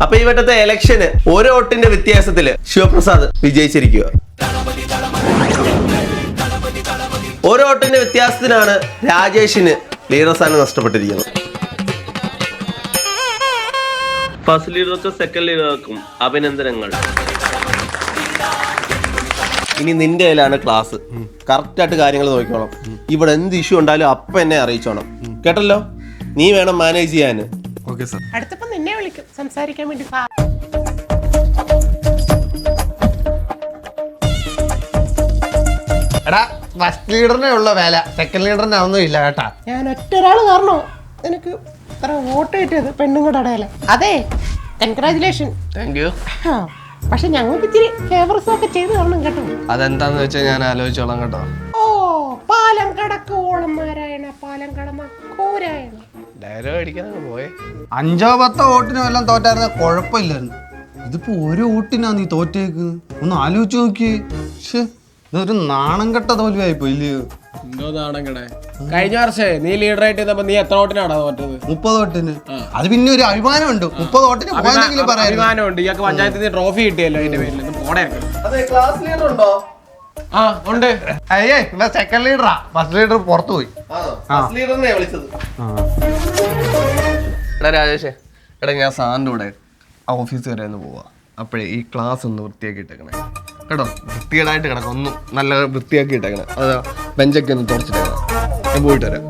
അപ്പൊ ഈ വട്ടത്തെ ഇലക്ഷന് ഓരോ വോട്ടിന്റെ വ്യത്യാസത്തില് ശിവപ്രസാദ് വിജയിച്ചിരിക്കുക. ഓരോ വോട്ടിന്റെ വ്യത്യാസത്തിനാണ് രാജേഷിന് ലീഡർ സ്ഥാനം നഷ്ടപ്പെട്ടിരിക്കുന്നത്. ഫസ്റ്റ് ലീഡർക്കും സെക്കൻഡ് ലീഡർക്കും അഭിനന്ദനങ്ങൾ. ഇനി നിന്റെ കയ്യിലാണ് ക്ലാസ്. കറക്റ്റായിട്ട് കാര്യങ്ങൾ നോക്കിക്കോണം. ഇവിടെ എന്ത് ഇഷ്യൂ ഉണ്ടായാലും അപ്പം എന്നെ അറിയിച്ചോണം. കേട്ടല്ലോ? നീ വേണം മാനേജ് ചെയ്യാന്. Okay sir. അടുത്തപ്പോ നിന്നെ വിളിക്കും സംസാരിക്കാൻ വേണ്ടി. എടാ ഫസ്റ്റ് ലീഡറിനെ ഉള്ള വേല, സെക്കൻഡ് ലീഡറിനെ ഒന്നും ഇല്ല കേട്ടാ. ഞാൻ ഒറ്റ ഒരാള് കാരണോ എനിക്ക് ഇത്ര വോട്ട് കിട്ടിയത് പെണ്ണുങ്ങളുടെ ഇടയില്. അതെ, കൺഗ്രാജുലേഷൻ. Thank you. പക്ഷെ ഞങ്ങൾക്ക് ഇച്ചിരി ഫേവർസ് ഒക്കെ ചെയ്ത് തരണം കേട്ടോ. അതെന്താന്ന് വെച്ചാൽ ഞാൻ ആലോചിച്ചോളാം കേട്ടോ. ഓ, പാലം കടക്കോളം നാരായണ, പാലം കടന്ന കോരായണ. ഡയലോഗ് അടിക്കാനൊക്കെ പോയെ. 5-10 വോട്ടിനും എല്ലാം തോറ്റായിരുന്ന കുഴപ്പമില്ലായിരുന്നു. ഇതിപ്പോ ഒരു വോട്ടിനാ നീ തോറ്റേക്ക്. ഒന്ന് ആലോചിച്ച് നോക്കിയേ. ഇതൊരു നാണം കെട്ട തോൽവിയായി പോയില്ലയോ? എന്തോ നാണം കെടേ. കഴിഞ്ഞ വർഷേ നീ ലീഡറായിട്ട് ഇരുന്നപ്പോ നീ എത്ര വോട്ടിനാണോ തോറ്റത്? 30 വോട്ടിന്. അത് പിന്നെ ഒരു അഭിമാനമുണ്ട്. 30 വോട്ടിന് അഭിമാനമുണ്ട്. ഇയാൾക്ക് പഞ്ചായത്തിൽ നിന്ന് ട്രോഫി കിട്ടിയല്ലോ അതിന്റെ പേരിൽ. പോടേ. ക്ലാസ് ലീഡർ ഉണ്ടോ? ആ ഉണ്ട്. അയ്യേ ഇവിടെ സെക്കൻഡ് ലീഡറാ. ഫസ്റ്റ് ലീഡർ പുറത്തു പോയി. ലീഡറിനെ വിളിച്ചത്. എടാ രാജേഷേ, എടാ ഞാൻ സാറിൻ്റെ കൂടെ ഓഫീസ് വരെ ഒന്ന് പോവാ. അപ്പോഴേ ഈ ക്ലാസ് ഒന്ന് വൃത്തിയാക്കി ഇട്ടേക്കണേ കേട്ടോ. വൃത്തികേടായിട്ട് കിടക്കണം. ഒന്നും നല്ല വൃത്തിയാക്കി ഇട്ടേക്കണേ. അതാ ബെഞ്ചൊക്കെ ഒന്ന് തുറച്ചിട്ടേക്കണം. ഞാൻ പോയിട്ട് വരാം.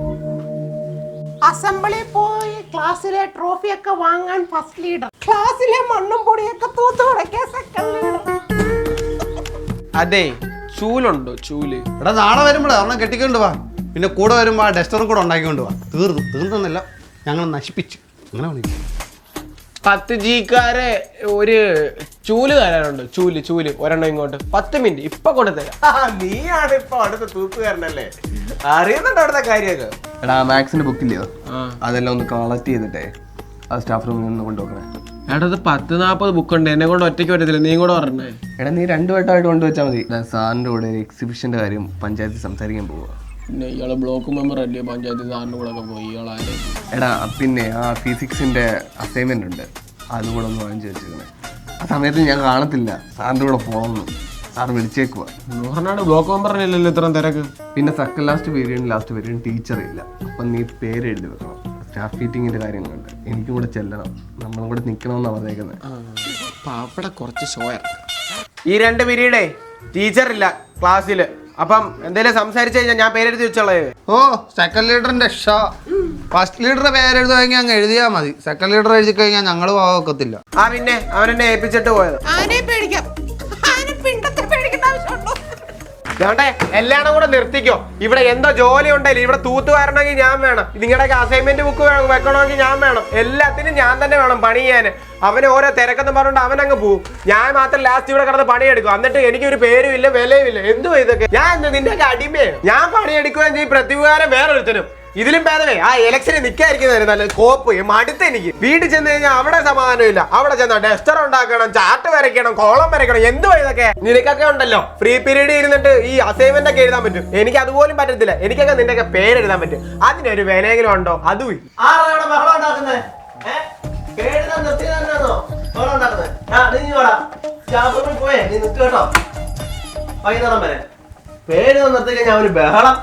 അസംബ്ലിയിൽ പോയി ക്ലാസ്സിലെ ട്രോഫി ഒക്കെ വാങ്ങാൻ ഫസ്റ്റ് ലീഡർ, ക്ലാസ്സിലെ മണ്ണും പൊടിയൊക്കെ തൂത്ത് തുടക്കാൻ സെക്കൻഡ് ലീഡർ. അതെ, ചൂലുണ്ടോ? ചൂല് എടാ നാളെ വരുമ്പോഴേ ഒരെണ്ണം കെട്ടിക്കൊണ്ട് വാ. പിന്നെ കൂടെ വരുമ്പോൾ ആ ഡസ്റ്ററും കൂടെ ഉണ്ടാക്കിക്കൊണ്ട് വാ. തീർന്നെന്നില്ല, ഞങ്ങൾ നശിപ്പിച്ചു. അങ്ങനെ വിളിക്കും. 10 Gക്കാരെ ഒരു ചൂല് തരാനുണ്ട്. ചൂല് ഒരെണ്ണം ഇങ്ങോട്ട് 10 മിനിറ്റ് ഇപ്പൊ കൊണ്ടുതരാം. നീയാണ് ഇപ്പൊ അടുത്ത തൂക്കുകാരനല്ലേ? അറിയുന്നുണ്ട് അവിടുത്തെ കാര്യമൊക്കെ. എടാ മാത്സിന്റെ ബുക്കില്ലയോ, അതെല്ലാം ഒന്ന് കളക്ട് ചെയ്തിട്ടേ ആ സ്റ്റാഫ് റൂമിൽ നിന്ന് കൊണ്ടുവെക്കണേ. എടാ ഇത് 10-40 ബുക്കുണ്ട്. എന്നെ കൊണ്ട് ഒറ്റയ്ക്ക് പറ്റത്തില്ല. നീ കൂടെ പറഞ്ഞേ. എടാ നീ 2 വട്ടമായിട്ട് കൊണ്ടുവച്ചാൽ മതി. സാറിൻ്റെ കൂടെ എക്സിബിഷന്റെ കാര്യം പഞ്ചായത്തിൽ സംസാരിക്കാൻ പോവുക. പിന്നെ ഇയാള് ബ്ലോക്ക് മെമ്പർ അല്ലേ പഞ്ചായത്ത് സാറിൻ്റെ കൂടെ ഒക്കെ പോയി. ഇയാളാരെ എടാ പിന്നെ ആ ഫിസിക്സിന്റെ അസൈൻമെന്റ് ഉണ്ട്, അതുകൂടെ ഒന്ന് വാങ്ങിച്ചു വെച്ചേക്കണേ. ആ സമയത്ത് ഞാൻ കാണത്തില്ല. സാറിൻ്റെ കൂടെ പോകണം. സാർ വിളിച്ചേക്കുവാ. പറഞ്ഞാണ് ബ്ലോക്ക് മെമ്പറിനില്ലല്ലോ ഇത്രയും തിരക്ക്. പിന്നെ സെക്കൻഡ് ലാസ്റ്റ് പീരീഡ് ടീച്ചർ ഇല്ല. അപ്പം നീ പേര് എഴുതി വെക്കണം. സ്റ്റാഫ് മീറ്റിങ്ങിന്റെ കാര്യങ്ങളുണ്ട്. എനിക്കും കൂടെ ചെല്ലണം. നമ്മളും കൂടെ നിൽക്കണമെന്നാണ് പറഞ്ഞേക്കുന്നത്. അവിടെ കുറച്ച് ഷോയാ. ഈ 2 പീരീഡേ ടീച്ചറില്ല ക്ലാസ്സിൽ. അപ്പം എന്തേലും സംസാരിച്ചു കഴിഞ്ഞാൽ ഞാൻ പേരെഴുതി വെച്ചോളേ. ഓ, സെക്കൻഡ് ലീഡറിന്റെ ഷോ. ഫസ്റ്റ് ലീഡറുടെ പേരെഴുതുമെങ്കിൽ അങ്ങ് എഴുതിയാൽ മതി. സെക്കൻഡ് ലീഡർ എഴുതി കഴിഞ്ഞാൽ ഞങ്ങൾ പോകത്തില്ല. ആ പിന്നെ അവനെന്നെ ഏൽപ്പിച്ചിട്ട് പോയത്. ആരെ പേടിക്കാം? ആരെ പിണ്ടത്തെ പേടിക്കേണ്ട ആവശ്യമുണ്ടോ? വേണ്ടേ, എല്ലാം കൂടെ നിർത്തിക്കോ. ഇവിടെ എന്തോ ജോലി ഉണ്ടല്ലോ. ഇവിടെ തൂത്ത് വരണമെങ്കിൽ ഞാൻ വേണം. നിങ്ങളുടെയൊക്കെ അസൈൻമെന്റ് ബുക്ക് വെക്കണമെങ്കിൽ ഞാൻ വേണം. എല്ലാത്തിനും ഞാൻ തന്നെ വേണം പണി ചെയ്യാൻ. അവന് ഓരോ തിരക്കെന്ന് പറഞ്ഞുകൊണ്ട് അവനങ്ങ് പോവും. ഞാൻ മാത്രം ലാസ്റ്റ് ഇവിടെ കിടന്ന് പണിയെടുക്കും. എന്നിട്ട് എനിക്കൊരു പേരും ഇല്ല, വിലയും ഇല്ല. എന്തുവാ ഇതൊക്കെ? ഞാൻ നിന്റെയൊക്കെ അടിമയോ? ഞാൻ പണിയെടുക്കുകയും ചെയ്യും. പ്രതികാരം വേറൊരുത്തനും. ഇതിലും ഭേദമേ ആ ഇലക്ഷന് നിൽക്കാതിരിക്കുന്നതിന് നല്ല കോപ്പ്. മടുത്ത് എനിക്ക്. വീട്ടിൽ ചെന്ന് കഴിഞ്ഞാൽ അവിടെ സമാധാനം ഇല്ല. അവിടെ ചെന്നാൽ ഡസ്റ്റർ ഉണ്ടാക്കണം, ചാർട്ട് വരയ്ക്കണം, കോളം വരയ്ക്കണം. എന്തുവാ ഇതൊക്കെ? നിനക്കൊക്കെ ഉണ്ടല്ലോ ഫ്രീ പീരീഡ് ഇരുന്നിട്ട് ഈ അസൈൻമെന്റ് ഒക്കെ എഴുതാൻ പറ്റും. എനിക്ക് അതുപോലും പറ്റത്തില്ല. എനിക്കൊക്കെ നിന്റെയൊക്കെ പേരെഴുതാൻ പറ്റും. അതിനൊരു വിലയെങ്കിലും ഉണ്ടോ? അതും പേര് നിർത്തി കഴിഞ്ഞാൽ ഒരു ബഹളം.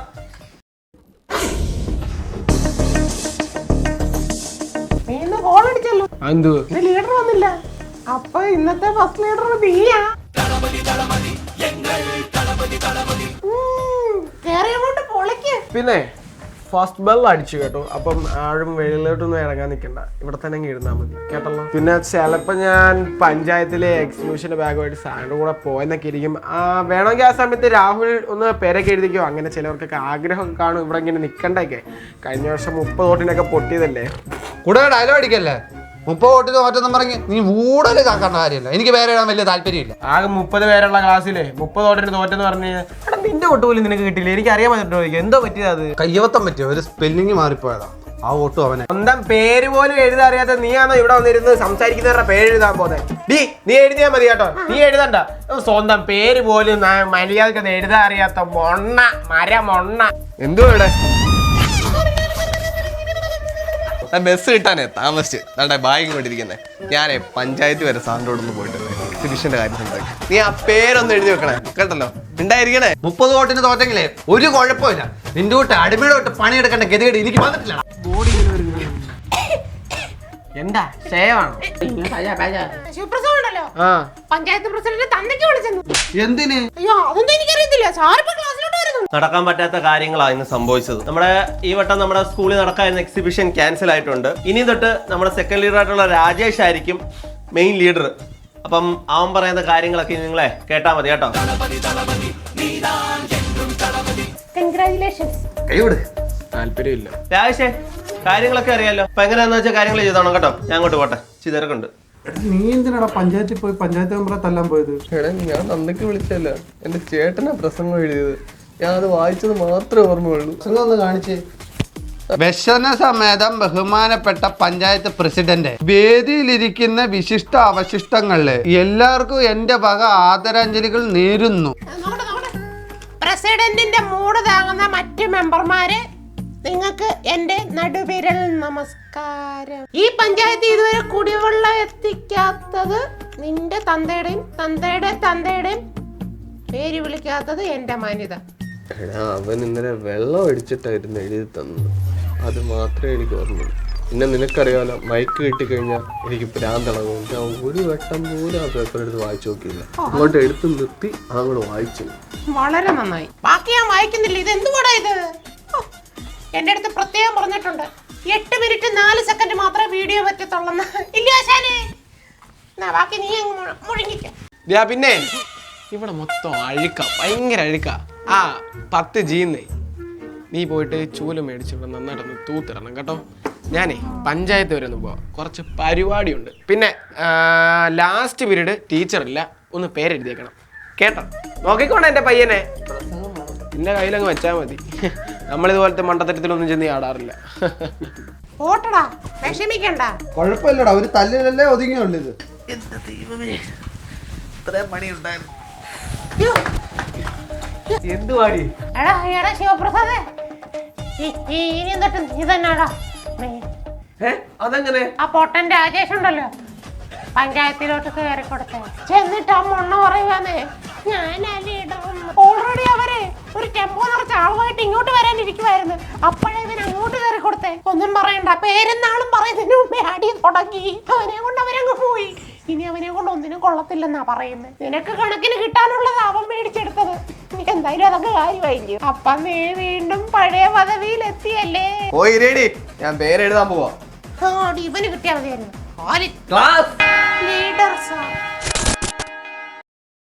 ലീഡർ വന്നില്ല. അപ്പൊ ഇന്നത്തെ ഫസ്റ്റ് ലീഡർ നീയാ. കേറിയങ്ങോട്ട് പൊളിക്ക്. പിന്നെ ഫസ്റ്റ് ബെൽ അടിച്ചു കേട്ടോ. അപ്പം ആരും വെളിയിലോട്ടൊന്നും ഇറങ്ങാൻ നിൽക്കണ്ട. ഇവിടെ തന്നെ ഇരുന്നാൽ മതി കേട്ടല്ലോ. പിന്നെ ചിലപ്പോൾ ഞാൻ പഞ്ചായത്തിലെ എക്സിബിഷന്റെ ഭാഗമായിട്ട് സാറിൻ്റെ കൂടെ പോയെന്നൊക്കെ ഇരിക്കും. വേണമെങ്കിൽ ആ സമയത്ത് രാഹുൽ ഒന്ന് പേരൊക്കെ എഴുതിക്കോ. അങ്ങനെ ചിലവർക്കൊക്കെ ആഗ്രഹമൊക്കെ കാണും ഇവിടെ ഇങ്ങനെ നിൽക്കണ്ടൊക്കെ. കഴിഞ്ഞ വർഷം 30 വോട്ടിനൊക്കെ പൊട്ടിയതല്ലേ. കൂടെ ഡയലോഗ് അടിക്കല്ലേ. 30 വോട്ടിന് തോറ്റെന്നും പറഞ്ഞ് നീ കൂടുതൽ കാക്കേണ്ട കാര്യമില്ല. എനിക്ക് പേര് എഴുതാൻ വലിയ താല്പര്യമില്ല. ആകെ 30 പേരുള്ള ക്ലാസ്സിലെ 30 വോട്ടിന് തോറ്റെന്ന് പറഞ്ഞ് നിന്റെ വോട്ട് പോലും നിനക്ക് കിട്ടില്ല. എനിക്ക് അറിയാൻ പറ്റോ എന്തോ പറ്റിയത്? അത് കയ്യവത്തം പറ്റിയോ? ഒരു സ്പെല്ലിങ് മാറിപ്പോയതാ. ആ വോട്ടും അവനെ. സ്വന്തം പേര് പോലും എഴുതാൻ അറിയാത്ത നീയാണോ ഇവിടെ വന്നിരുന്ന് സംസാരിക്കുന്നവരുടെ പേര് എഴുതാൻ പോന്നെ? നീ എഴുതിയാൽ മതി കേട്ടോ. നീ എഴുതണ്ട. സ്വന്തം പേര് പോലും മര്യാദക്ക് എഴുതാൻ അറിയാത്ത മൊണ്ണ. എന്തുവാ ഇവിടെ? ബസ് കിട്ടാനേ താമസിച്ച് നമ്മുടെ ബാഗ് കൊണ്ടിരിക്കുന്നേ. ഞാനേ പഞ്ചായത്ത് വരെ സാറിനോടൊന്ന് പോയിട്ടുണ്ട് എക്സിബിഷന്റെ കാര്യം സംസാരിക്കും. നീ ആ പേരൊന്ന് എഴുതി വെക്കണേ കേട്ടല്ലോ, ഉണ്ടായിരിക്കണേ. 30 വോട്ടിന് തോറ്റെങ്കിലേ ഒരു കുഴപ്പമില്ല. നിന്റെ തൊട്ട് അടിമയോട്ട് പണിയെടുക്കേണ്ട ഗതികേട് എനിക്ക് വന്നിട്ടില്ല. എന്താ സേവാണോ? ശിവപ്രസാദ് ഉണ്ടല്ലോ പഞ്ചായത്ത് പ്രസിഡന്റ് തന്തയ്ക്ക് വിളിച്ചെന്നു. എന്തിന്? അയ്യോ അതൊന്നും എനിക്കറിയത്തില്ല. സാറിപ്പോ ക്ലാസ്സിലോട്ട് വരുന്നു. നടക്കാൻ പറ്റാത്ത കാര്യങ്ങളാണ് ഇന്ന് സംഭവിച്ചത്. നമ്മുടെ ഈ വട്ടം നമ്മുടെ സ്കൂളിൽ നടക്കാവുന്ന എക്സിബിഷൻ ക്യാൻസൽ ആയിട്ടുണ്ട്. ഇനി തൊട്ട് നമ്മുടെ സെക്കൻഡ് ലീഡർ ആയിട്ടുള്ള രാജേഷ് ആയിരിക്കും മെയിൻ ലീഡർ. അപ്പം അവൻ പറയുന്ന കാര്യങ്ങളൊക്കെ നിങ്ങളെ കേട്ടാ മതി കേട്ടോ. കൺഗ്രാജുലേഷൻസ്. കൈവിട്. താല്പര്യമില്ല. രാജേഷേ കാര്യങ്ങളൊക്കെ അറിയാലോ. അപ്പൊ എങ്ങനെയാന്ന് വെച്ചാൽ കാര്യങ്ങൾ ചെയ്തോണം കേട്ടോ. ഞാൻ അങ്ങോട്ട് പോട്ടെ, ചിതരക്കുണ്ട്. നീ എന്തിനാടാ പഞ്ചായത്തിൽ പോയി പഞ്ചായത്ത് മെമ്പറെ തല്ലാൻ പോയത്? എടാ ഞാൻ അന്നൊക്കെ വിളിച്ചല്ല, എന്റെ ചേട്ടനാ പ്രസംഗം എഴുതിയത്. ഞാൻ അത് വായിച്ചത് മാത്രമേ ഓർമ്മയുള്ളൂ. പ്രസംഗം ഒന്ന് കാണിച്ചേ. വ്യസന സമേതം ബഹുമാനപ്പെട്ട പഞ്ചായത്ത് പ്രസിഡന്റ്, വേദിയിലിരിക്കുന്ന വിശിഷ്ട അവശിഷ്ടങ്ങളില് എല്ലാവർക്കും എന്റെ വക ആദരാഞ്ജലികൾ നേരുന്നു. പ്രസിഡന്റിന്റെ മൂട് താങ്ങുന്ന മറ്റു മെമ്പർമാരെ, നിങ്ങൾക്ക് എന്റെ നടുവിരൽ നമസ്കാരം. ഈ പഞ്ചായത്ത് ഇതുവരെ കുടിവെള്ളം എത്തിക്കാത്തത് നിന്റെ തന്തയുടെയും തന്തയുടെയും പേര് വിളിക്കാത്തത് എന്റെ മാന്യത. എടാ അവൻ ഇന്നലെ വെള്ളം അടിച്ചിട്ടായിരുന്നു എഴുതി തന്നത്, അത് മാത്രമേ എനിക്ക് ഓർമ്മയുള്ളൂ. പിന്നെ നിനക്കറിയാലോ, മൈക്ക് കിട്ടിക്കഴിഞ്ഞാൽ എനിക്ക് ഭ്രാന്തളകും. ഞാൻ ഒരു വട്ടം പോലും ആ പേപ്പർ എടുത്ത് വായിച്ചു നോക്കിയില്ല. അങ്ങോട്ട് എടുത്ത് നിർത്തി അങ്ങോട്ട് വായിച്ചു. വളരെ നന്നായി. ബാക്കി ഞാൻ വായിക്കുന്നില്ല. ഇത് എന്തുകൂടാ ഇത്? എന്റെ അടുത്ത് പ്രത്യേകം പറഞ്ഞിട്ടുണ്ട് 8 മിനിറ്റ് 4 സെക്കൻഡ് മാത്രമേ വീഡിയോ പറ്റത്തുള്ളൂ. ഇല്ല ആശാനെ, ബാക്കി നീ മുഴുങ്ങിക്ക. പിന്നെ ഇവിടെ മൊത്തം അഴുക്ക, ഭയങ്കര അഴുക്ക. ആ 10 ജീന്നേ നീ പോയിട്ട് ചൂല മേടിച്ച് ഇവിടെ നന്നായിട്ടൊന്ന് തൂത്തിടണം കേട്ടോ. ഞാനേ പഞ്ചായത്ത് വരെ ഒന്ന് പോവാം, കുറച്ച് പരിപാടിയുണ്ട്. പിന്നെ ലാസ്റ്റ് പീരീഡ് ടീച്ചറില്ല, ഒന്ന് പേരെഴുതിയേക്കണം കേട്ടോ. നോക്കിക്കോണേ എൻ്റെ പയ്യനെ, എൻ്റെ കയ്യിലങ്ങ് വെച്ചാൽ മതി. നമ്മളിതുപോലത്തെ മണ്ടത്തരത്തിലൊന്നും ചെന്ന് ആടാറില്ല. ഓട്ടടാ, വിഷമിക്കണ്ട. കുഴപ്പമില്ലടാ, ഒരു തല്ലിലല്ലേ ഒതുങ്ങിയുള്ളൂ ഇത്. എന്തുവാടി എടാ ശിവപ്രസാദേ, ഇനി തൊട്ട് നീ തന്നെടാ. അതെങ്ങനെ? ആ പൊട്ടൻ രാജേഷ് ഉണ്ടല്ലോ, പഞ്ചായത്തിലോട്ട് കയറി കൊടുത്തേ. ചെന്നിട്ട് ആ മൊണ്ണ പറയുവാന്നേ, ഞാനാ ലീഡർ. ഓൾറെഡി അവര് ഒരു ടെമ്പോ നിറച്ച ആളുമായിട്ട് ഇങ്ങോട്ട് വരാനിരിക്കുവായിരുന്നു. അപ്പോഴേ ഇവൻ അങ്ങോട്ട് കയറി കൊടുത്തേ. ഒന്നും പറയണ്ട, പേരെന്നാളും പറയുന്നതിന് മുമ്പേ അടി തുടങ്ങി. അവനെ കൊണ്ട് അവരങ്ങ് പോയി. ഇനി അവനെ കൊണ്ട് ഒന്നിനും കൊള്ളത്തില്ലെന്നാ പറയുന്നത്. നിനക്ക് കണക്കിന് കിട്ടാനുള്ളത് അവൻ മേടിച്ചെടുത്തത്. എന്തായാലും അതൊക്കെ കാര്യമായില്ലേ. അപ്പൊ നീ വീണ്ടും പഴയ പദവിയിൽ എത്തിയല്ലേ. ഓയ് റെഡി, ഞാൻ പേരെഴുതാൻ പോവാ. ഇവന് കിട്ടിയാൽ മതിയായിരുന്നു. Leader sir.